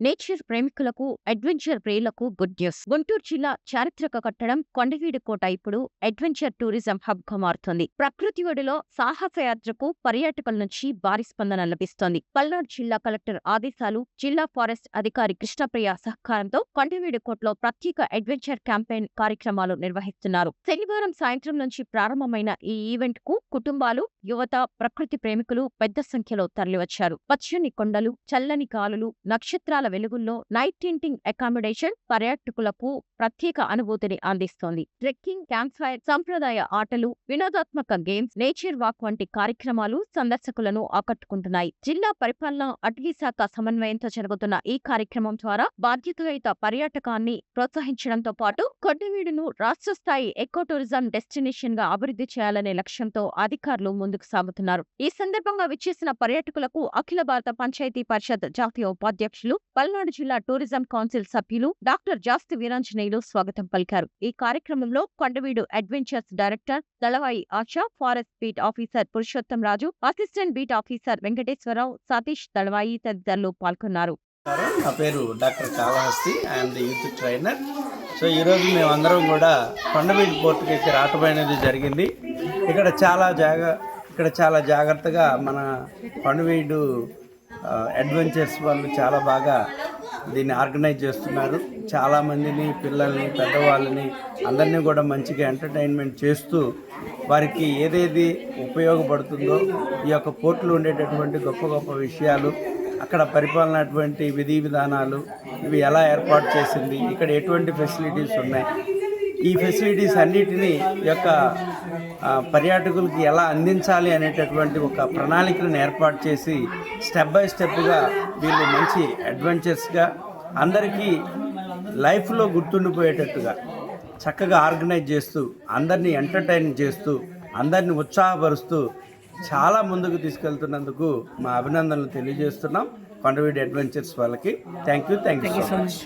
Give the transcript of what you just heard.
Nature ప్రేమికులకు, adventure ప్రియులకు good news. Guntur జిల్లా చారిత్రక కట్టడం కొండవీడు కోట ఇప్పుడు అడ్వెంచర్ టూరిజం హబ్ గా మారుతోంది. ప్రకృతి ఒడిలో సాహసయాత్రకు పర్యాటకుల నుంచి భారీ స్పందన లభిస్తోంది. పల్నాడు జిల్లా కలెక్టర్ ఆదేశాలు, జిల్లా ఫారెస్ట్ అధికారి కృష్ణప్రియ సహకారంతో కొండవీడు కోటలో ప్రత్యేక అడ్వెంచర్ క్యాంపెయిన్ కార్యక్రమాలు నిర్వహిస్తున్నారు. శనివారం సాయంత్రం నుంచి ప్రారంభమైన ఈ ఈవెంట్ కు కుటుంబాలు, యువత, ప్రకృతి ప్రేమికులు పెద్ద సంఖ్యలో తరలివచ్చారు. పచ్చని కొండలు, చల్లని గాలులు, నక్షత్రాల వెలుగుల్లో నైట్ టెంటింగ్ అకామిడేషన్ పర్యాటకులకు ప్రత్యేక అనుభూతిని అందిస్తోంది. ట్రెక్కింగ్, క్యాంప్ ఫైర్, సంప్రదాయ ఆటలు, వినోదాత్మక గేమ్స్, నేచర్ వాక్ వంటి కార్యక్రమాలు సందర్శకులను ఆకట్టుకుంటున్నాయి. జిల్లా పరిపాలన, అటవీ శాఖ సమన్వయంతో జరుగుతున్న ఈ కార్యక్రమం ద్వారా బాధ్యతాయుత పర్యాటకాన్ని ప్రోత్సహించడంతో పాటు కొండవీడును రాష్ట్ర స్థాయి ఎకో టూరిజం డెస్టినేషన్ గా అభివృద్ధి చేయాలనే లక్ష్యంతో అధికారులు ముందుకు సాగుతున్నారు. ఈ సందర్భంగా విచ్చేసిన పర్యాటకులకు అఖిల భారత పంచాయతీ పరిషత్ జాతీయ ఉపాధ్యక్షులు, పల్నాడు జిల్లా టూరిజం కౌన్సిల్ సభ్యులు డాక్టర్ జాస్తి వీరాంజనేయులు స్వాగతం పలికారు. ఈ కార్యక్రమంలో Kondaveedu adventures director Dalavai Asha, forest beat officer Purushottam Raju, assistant beat officer Venkateswararao, Satish Dalavai తదితరులు పాల్గొన్నారు. నా పేరు doctor Kalahasti. I'm the youth trainer. So ఈరోజు మేమందరం కూడా కొండవీడు పోర్టుకి అయితే రావటం అనేది జరిగింది. ఇక్కడ చాలా జాగ్రత్తగా మన కొండవీడు అడ్వెంచర్స్ వాళ్ళు చాలా బాగా దీన్ని ఆర్గనైజ్ చేస్తున్నారు. చాలామందిని, పిల్లల్ని, పెద్దవాళ్ళని అందరినీ కూడా మంచిగా ఎంటర్టైన్మెంట్ చేస్తూ వారికి ఏదేది ఉపయోగపడుతుందో ఈ యొక్క పోర్టులో ఉండేటటువంటి గొప్ప గొప్ప విషయాలు, అక్కడ పరిపాలనటువంటి విధి విధానాలు, ఇవి ఎలా ఏర్పాటు చేసింది, ఇక్కడ ఎటువంటి ఫెసిలిటీస్ ఉన్నాయి, ఈ ఫెసిలిటీస్ అన్నిటినీ యొక్క పర్యాటకులకి ఎలా అందించాలి అనేటటువంటి ఒక ప్రణాళికలను ఏర్పాటు చేసి స్టెప్ బై స్టెప్గా వీళ్ళు మంచి అడ్వెంచర్స్గా అందరికీ లైఫ్లో గుర్తుండిపోయేటట్టుగా చక్కగా ఆర్గనైజ్ చేస్తూ, అందరినీ ఎంటర్టైన్ చేస్తూ, అందరినీ ఉత్సాహపరుస్తూ చాలా ముందుకు తీసుకెళ్తున్నందుకు మా అభినందనలు తెలియజేస్తున్నాం కొండవీడు అడ్వెంచర్స్ వాళ్ళకి. Thank you so much.